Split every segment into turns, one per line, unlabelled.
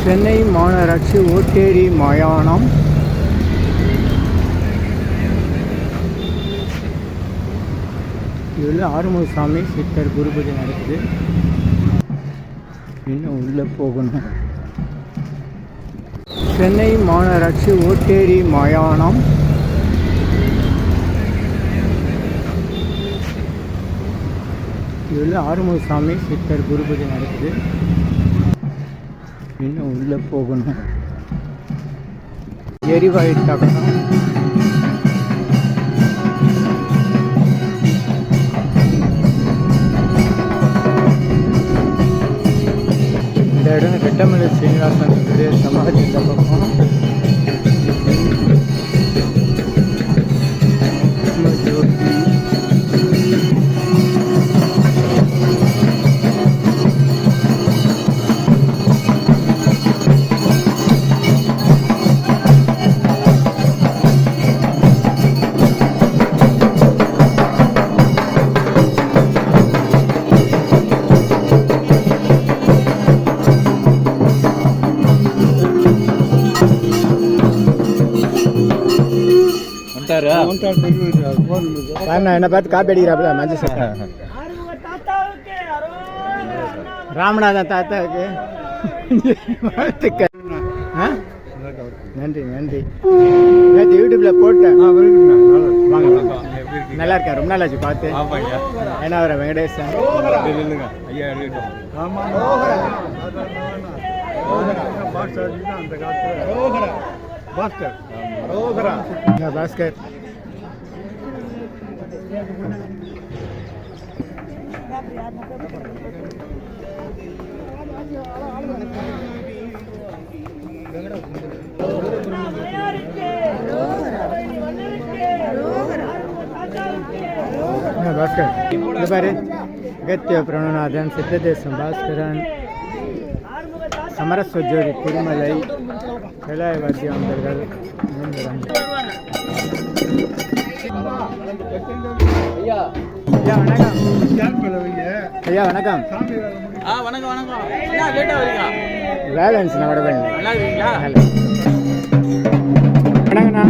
சென்னை மாநகராட்சி ஓட்டேரி மயானம். இதில் ஆறுமுகசாமி சித்தர் குரு பூஜை நடக்குது. இன்னும் உள்ளே போகணும். சென்னை மாநகராட்சி ஓட்டேரி மயானம். இதில் ஆறுமுகசாமி சித்தர் குரு பூஜை நடக்குது. இன்னும் உள்ளே போகணும். எரிவாயு தகனம். இந்த இடம் ரெட்டமலை சீனிவாசன் சமாதி. இந்த பக்கம் என்ன பார்த்து காப்பி அடிக்கிறாப்புல மஞ்சள் சார். ராமநாதன் தாத்தாவுக்கு நன்றி நன்றி. நேற்று யூடியூப்ல போட்டேன். நல்லா இருக்கேன். ரொம்ப நாளாச்சு பார்த்து. என்ன வர வெங்கடேசன் பாஸ்கர். பாஸ்கர் பாஸ்கர் இது பாரு. அகத்திய பிரணநாதன், சித்ததேசம் பாஸ்கரன், சமரஸ்வ ஜோதி திருமலை, கைலாயவாசி அந்தர்கள். ஐயா வணக்கம். ஐயா வணக்கம். வேலை இருந்துச்சுண்ணா கூட வணக்கண்ணா.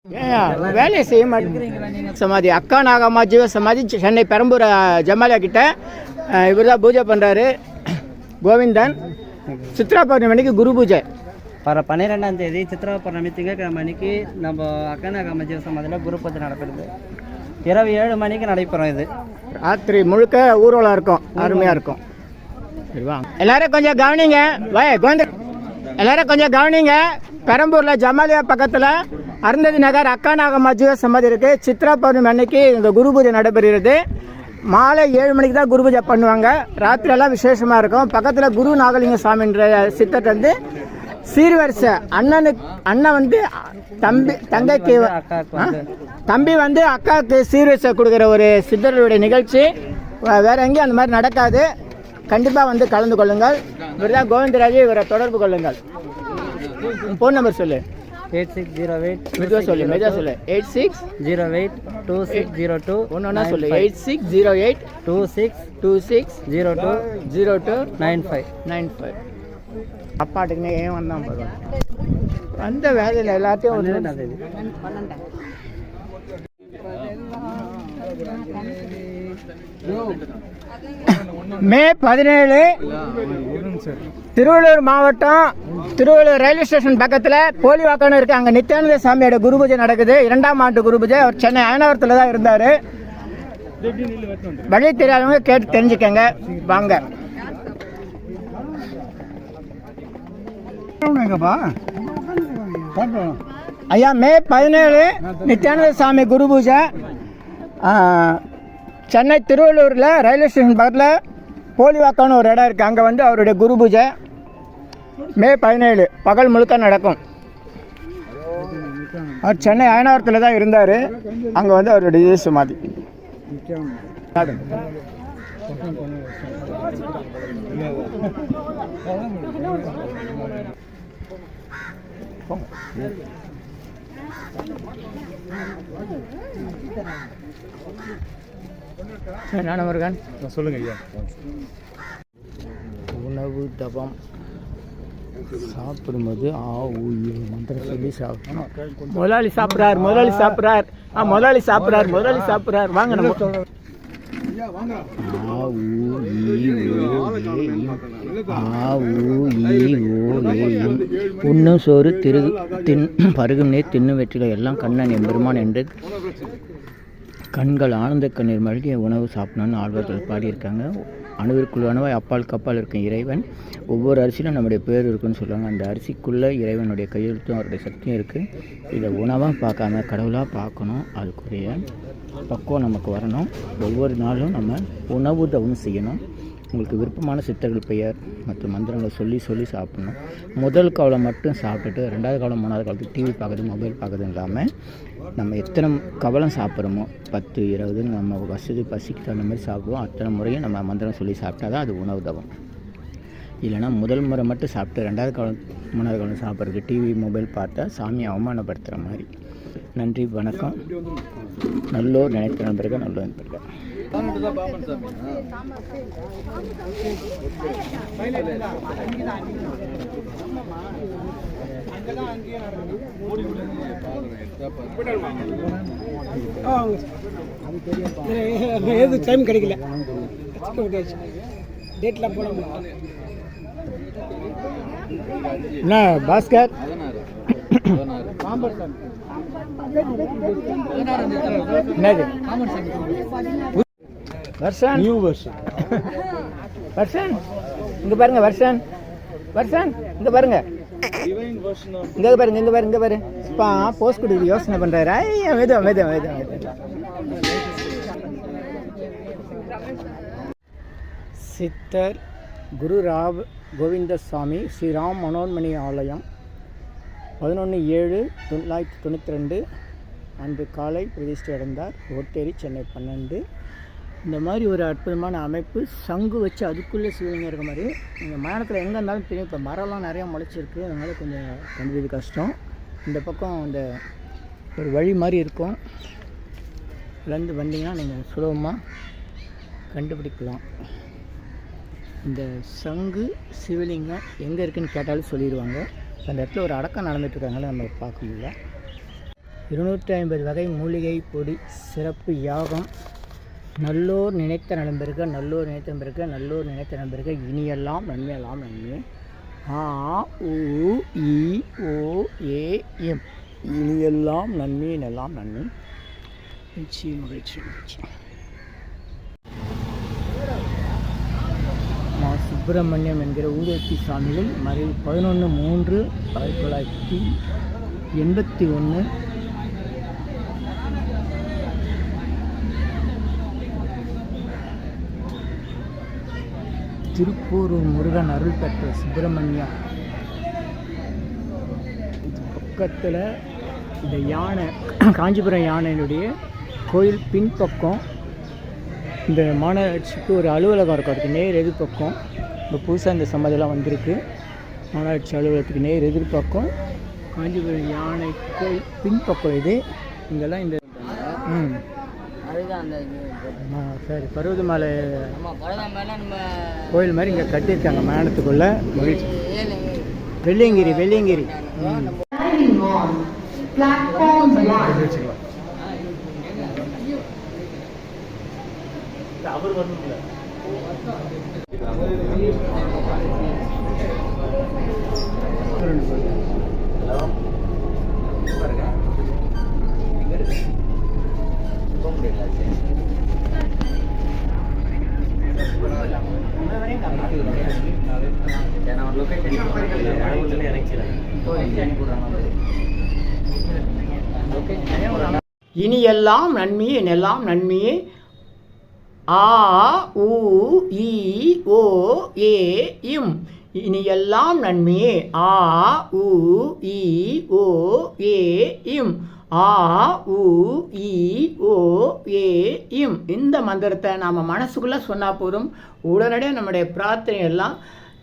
ஐயா வேலையை செய்ய மாட்டேங்கிறீங்க. சமாதி அக்கா நாகம்மா ஜீவ சமாதி சென்னை பெரம்பூர் ஜமாலியா கிட்ட இவர் தான் பூஜை பண்ணுறாரு. கோவிந்தன். சித்ரா பௌர்ணமிக்கு குரு பூஜை
வர 12ஆம் தேதி சித்ரா பௌர்ணமி திங்கட்கிழமை அன்னைக்கு நம்ம அக்கா நாகம்மா ஜீவ சமாதியில் குரு பூஜை நடக்கிறது. இரவு 7 மணிக்கு நடைபெறும். இது
ராத்திரி முழுக்க ஊர்வலம் இருக்கும். அருமையாக இருக்கும். எல்லாரும் கொஞ்சம் கவனிங்க. எல்லாரும் கொஞ்சம் கவனிங்க. பெரம்பூரில் ஜமாலியா பக்கத்தில் அருந்ததி நகர் அக்கா நாகம்மா ஜீவ சமாதி இருக்குது. சித்ரா பௌர்ணமி அன்னைக்கு இந்த குரு பூஜை நடைபெறுகிறது. மாலை 7 மணிக்கு தான் குரு பூஜை பண்ணுவாங்க. ராத்திரியெல்லாம் விசேஷமாக இருக்கும். பக்கத்தில் குரு நாகலிங்க சாமின்ற சித்தர் வந்து சீர்வரிசை அண்ணன் வந்து தம்பி வந்து அக்காவுக்கு சீர்வரிசை கொடுக்குற ஒரு சித்தருடைய நிகழ்ச்சி. வேறு எங்கேயும் அந்த மாதிரி நடக்காது. கண்டிப்பாக வந்து கலந்து கொள்ளுங்கள். இவர் தான் கோவிந்தராஜ். இவரை தொடர்பு கொள்ளுங்கள். ஃபோன் நம்பர் சொல்லு.
8608
மெதுவாக சொல்லு.
86082602
ஒன்றா சொல்லு. 86082602
0295.
சாப்பாட்டுக்குன்னே ஏன் வந்தான் போதும் அந்த வேலையில் எல்லாத்தையும் ஒரு
12ஆம் தேதி.
மே 17 திருவள்ளூர் மாவட்டம் திருவள்ளூர் ரயில்வே ஸ்டேஷன் பக்கத்தில் போலிவாக்கம்னு இருக்குது. அங்கே நித்யானந்த சாமியோட குரு பூஜை நடக்குது. 2ஆம் ஆண்டு குரு பூஜை. அவர் சென்னை அயனாவரத்தில் தான் இருந்தார். வழி தெரியாதவங்க கேட்டு தெரிஞ்சுக்கங்க. வாங்க. ஐயா, மே 17 நித்யானந்த சாமி குரு பூஜை. சென்னை திருவள்ளூரில் ரயில்வே ஸ்டேஷன் பக்கத்தில் போலிவாக்கம்னு ஒரு இடம் இருக்குது. அங்கே வந்து அவருடைய குரு பூஜை மே 17 பகல் முழுக்க நடக்கும். அவர் சென்னை அயனாவரத்தில் தான் இருந்தார். அங்கே வந்து அவருடைய சுமாதி. ஞானமுருகன்
சொல்லுங்க ஐயா.
உணவு தபம் சாப்பிடும்போது மந்திரம் சொல்லி சாப்பிடணும். முதலாளி சாப்பிட்றார், முதலாளி சாப்பிட்றார், முதலாளி சாப்பிட்றார், முதலாளி சாப்பிட்றார். வாங்க நம்ம உண்ணும் சோறு பருகும் நீர் தின்னும் வெற்றிலை எல்லாம் கண்ணன் எம்பெருமான் என்று கண்கள் ஆனந்த கண்ணீர் மல்கிய உணவு சாப்பிடணும்னு ஆழ்வார்கள் பாடியிருக்காங்க. அணுவிற்குள்ளானவாய் அப்பால் கப்பால் இருக்கும் இறைவன். ஒவ்வொரு அரிசியிலும் நம்முடைய பேர் இருக்குன்னு சொல்லுவாங்க. அந்த அரிசிக்குள்ளே இறைவனுடைய கையெழுத்தும் அவருடைய சக்தியும் இருக்குது. இதை உணவாக பார்க்காம கடவுளாக பார்க்கணும். அதுக்குரிய பக்குவம் நமக்கு வரணும். ஒவ்வொரு நாளும் நம்ம உணவு தவம் செய்யணும். உங்களுக்கு விருப்பமான சித்தர்கள் பெயர் மற்றும் மந்திரங்களை சொல்லி சாப்பிடணும். முதல் காலம் மட்டும் சாப்பிட்டுட்டு 2வது காலம் 3வது காலத்துக்கு டிவி பார்க்குறது மொபைல் பார்க்குறது இல்லாமல் நம்ம எத்தனை கவலம் சாப்பிட்றோமோ 10 20 நம்ம வசதி பசிக்கு தகுந்த மாதிரி சாப்பிடுவோம். அத்தனை முறையும் நம்ம மந்திரம் சொல்லி சாப்பிட்டா தான் அது உணவு தவம். இல்லைனா முதல் முறை மட்டும் சாப்பிட்டு 2வது காலம் 3வது காலம் சாப்பிட்றது டிவி மொபைல் பார்த்தா சாமியை அவமானப்படுத்துகிற மாதிரி. நன்றி, வணக்கம். நல்லோர் நினைத்த நண்பர்கள், நல்லோர் நண்பர்கள்.
டைம் கிடைக்கல, டேட்லாம் போட
என்ன பாஸ்கர் என்னது வர்ஷன் நியூ வர்ஷன் இங்க பாருங்க. வர்ஷன் இங்க பாருங்க. இங்க பாரு பா போஸ்ட் கொடுக்க யோசனை பண்றாரு. ஐயா வேதம் சித்தர் குரு ராவ் கோவிந்தசாமி ஸ்ரீராம் மனோன்மணி ஆலயம் 11/7/1992 அன்று காலை பிரதிஷ்டை அடைந்தார். ஓட்டேரி, சென்னை 12. இந்த மாதிரி ஒரு அற்புதமான அமைப்பு. சங்கு வச்சு அதுக்குள்ளே சிவலிங்கம் இருக்க மாதிரி. நீங்கள் மயானத்தில் எங்கே இருந்தாலும் தெரியும். இப்போ மரம்லாம் நிறையா முளைச்சிருக்கு, அதனால் கொஞ்சம் கண்டுபிடிக்க கஷ்டம். இந்த பக்கம் இந்த ஒரு வழி மாதிரி இருக்கும். இதுலேருந்து வந்தீங்கன்னா நீங்கள் சுலபமாக கண்டுபிடிக்கலாம். இந்த சங்கு சிவலிங்கம் எங்கே இருக்குதுன்னு கேட்டாலும் சொல்லிடுவாங்க. அந்த இடத்துல ஒரு அடக்கம் நடந்துட்டுருக்காங்களே நம்ம பார்க்க முடியல. 250 வகை மூலிகை பொடி சிறப்பு யாகம். நல்லோர் நினைத்த நண்பருக, நல்லோர் நினைத்த நண்பருக, நல்லோர் நினைத்த நண்பருக, இனியெல்லாம் நன்மையெல்லாம் நன்மை. AUOAM இனியெல்லாம் நன்மை, எல்லாம் நன்மை. மகிழ்ச்சி. சுப்பிரமணியம் என்கிற ஊரேத்தி சாமிகள் மறைவு 11/3/1981. திருப்பூரூர் முருகன் அருள் பெற்ற சுப்பிரமணியம். பக்கத்தில் இந்த யானை, காஞ்சிபுரம் யானையினுடைய கோயில் பின்பக்கம் இந்த மாநகராட்சிக்கு ஒரு அலுவலகம் இருக்கும். அதுக்கு நேர் எதிர்பக்கம் இப்போ புதுசாக இந்த சம்மதியெல்லாம் வந்திருக்கு. மாநகராட்சி அலுவலகத்துக்கு நேர் எதிர்பக்கம் காஞ்சிபுரம் யானை கோயில் பின்பக்கம் இது. இங்கெல்லாம் இந்த
அதுதான் அந்த இது.
சரி, பருவதமலை
ஆமாம், பழதாமலை நம்ம
கோயில் மாதிரி இங்கே கட்டியிருக்காங்க மயானத்துக்குள்ள. மகிழ்ச்சி.
ஏழு
வெள்ளியங்கிரி வெள்ளியங்கிரி. இனி எல்லாம் நன்மையே, எல்லாம் நன்மையே. ஆ உ இ ஓ ஏ இம். இனி எல்லாம் நன்மையே. ஆ உ இ ஓ ஏ இம். ஆ உ இ ஓ ஏ இம். இந்த மந்திரத்தை நாம் மனசுக்குள்ளே சொன்னால் போதும், உடனடியாக நம்முடைய பிரார்த்தனை எல்லாம்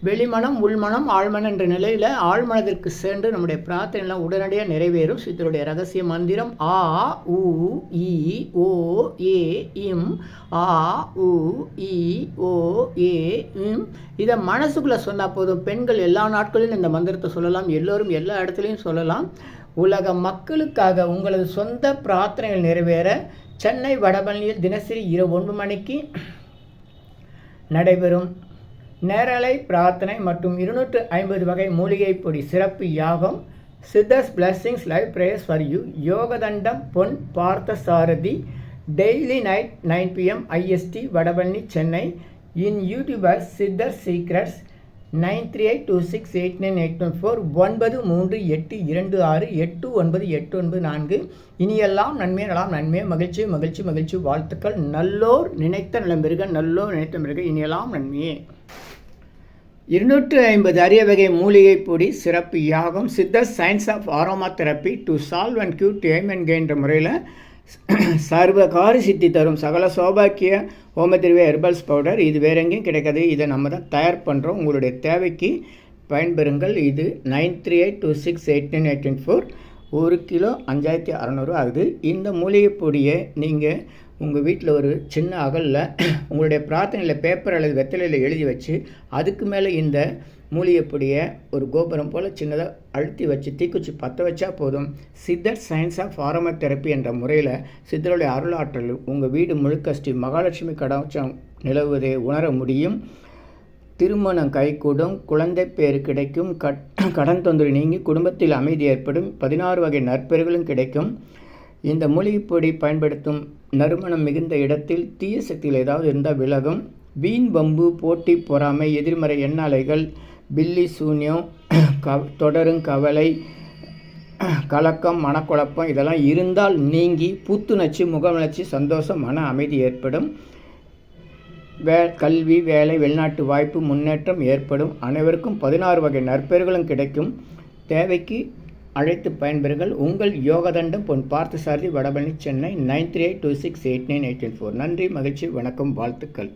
வெளிமனம் உள்மனம் ஆழ்மனம் என்ற நிலையில் ஆழ்மனதிற்கு சென்று நம்முடைய பிரார்த்தனை எல்லாம் உடனடியாக நிறைவேறும். இதனுடைய ரகசிய மந்திரம் ஆ உ இ ஓ ஏ இம். ஆ உ இ ஓ ஏ இம். இதை மனசுக்குள்ளே சொன்னால் போதும். பெண்கள் எல்லா நாட்களிலும் இந்த மந்திரத்தை சொல்லலாம், எல்லோரும் எல்லா இடத்துலையும் சொல்லலாம். உலக மக்களுக்காக உங்களது சொந்த பிரார்த்தனைகள் நிறைவேற சென்னை வடபழனியில் தினசரி இரவு 9 மணிக்கு நடைபெறும் நேரலை பிரார்த்தனை மற்றும் 250 வகை மூலிகை பொடி சிறப்பு யாகம் Siddhars blessings live prayers for you. யோகதண்டம் Pon Partha Sarathy daily night 9 PM IST Vadapalani Chennai. In YouTuber Siddhar secrets 9382689814 9382689894. இனியெல்லாம் நன்மையே நலாம் நன்மையே மகிழ்ச்சி மகிழ்ச்சி மகிழ்ச்சி வாழ்த்துக்கள். நல்லோர் நினைத்த நலம் பெருக, நல்லோர் நினைத்த பெருக, இனியெல்லாம் நன்மையே. 250 அரிய வகை மூலிகை பொடி சிறப்பு யாகம் Siddhar science of aromatherapy to solve and cure to aim and கெயின்ற முறையில் சர்வகாரி சித்தி தரும் சகல சௌபாக்கிய ஹோமதிர்வே ஹெர்பல்ஸ் பவுடர். இது வேற எங்கேயும் கிடைக்காது, இதை நம்ம தான் தயார் பண்ணுறோம். உங்களுடைய தேவைக்கு பயன்பெறுங்கள். இது 9382689814. 1 கிலோ 5600 ஆகுது. இந்த மூலிகை பொடியை நீங்கள் உங்கள் வீட்டில் ஒரு சின்ன அகலில் உங்களுடைய பிரார்த்தனையில் பேப்பர் அல்லது வெத்தலையில் எழுதி வச்சு அதுக்கு மேலே இந்த மூலிகை பொடியை ஒரு கோபுரம் போல் சின்னதாக அழுத்தி வச்சு தீக்குச்சி பற்ற வச்சா போதும். சித்தர் சயின்ஸ் ஆஃப் ஆரோமா தெரப்பி என்ற முறையில் சித்தருடைய அருளாற்றல் உங்கள் வீடு முழுக்க ஸ்ரீ மகாலட்சுமி கடாட்சம் நிலவுவதை உணர முடியும். திருமணம் கைகூடும், குழந்தை பேர் கிடைக்கும், கடன் தொந்தரவு நீங்கி குடும்பத்தில் அமைதி ஏற்படும், 16 வகை நற்பெறுகளும் கிடைக்கும். இந்த மூலிகைப்பொடி பயன்படுத்தும் நறுமணம் மிகுந்த இடத்தில் தீய சக்திகள் ஏதாவது இருந்தால் விலகும். வீண் வம்பு போட்டி பொறாமை எதிர்மறை எண்ணாலைகள் பில்லி சூன்யம் தொடரும் கவலை கலக்கம் மனக்குழப்பம் இதெல்லாம் இருந்தால் நீங்கி புத்துணர்ச்சி முகமலர்ச்சி சந்தோஷம் மன அமைதி ஏற்படும். கல்வி வேலை வெளிநாட்டு வாய்ப்பு முன்னேற்றம் ஏற்படும். அனைவருக்கும் 16 வகை நற்பெறுகளும் கிடைக்கும். தேவைக்கு அழைத்து பயன்பெறுங்கள். உங்கள் யோகதண்டம் பொன் பார்த்த சாரதி வடபழனி சென்னை 9382689814. நன்றி மகிழ்ச்சி வணக்கம் வாழ்த்துக்கள்.